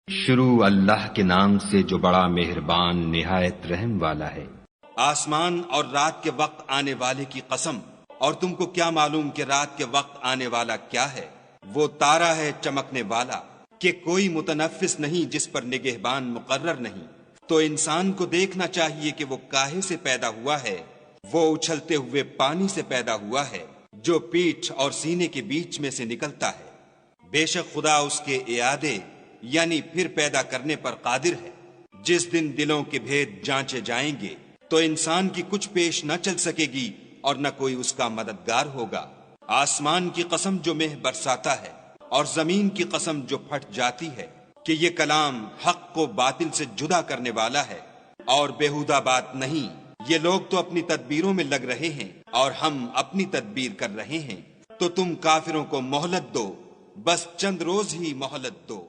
شروع اللہ کے نام سے جو بڑا مہربان نہایت رحم والا ہے۔ آسمان اور رات کے وقت آنے والے کی قسم، اور تم کو کیا معلوم کہ رات کے وقت آنے والا کیا ہے؟ وہ تارا ہے چمکنے والا کہ کوئی متنفس نہیں جس پر نگہبان مقرر نہیں۔ تو انسان کو دیکھنا چاہیے کہ وہ کاہے سے پیدا ہوا ہے؟ وہ اچھلتے ہوئے پانی سے پیدا ہوا ہے جو پیٹھ اور سینے کے بیچ میں سے نکلتا ہے۔ بے شک خدا اس کے اعادے یعنی پھر پیدا کرنے پر قادر ہے۔ جس دن دلوں کے بھید جانچے جائیں گے تو انسان کی کچھ پیش نہ چل سکے گی اور نہ کوئی اس کا مددگار ہوگا۔ آسمان کی قسم جو مہ برساتا ہے اور زمین کی قسم جو پھٹ جاتی ہے کہ یہ کلام حق کو باطل سے جدا کرنے والا ہے اور بیہودہ بات نہیں۔ یہ لوگ تو اپنی تدبیروں میں لگ رہے ہیں اور ہم اپنی تدبیر کر رہے ہیں، تو تم کافروں کو مہلت دو، بس چند روز ہی مہلت دو۔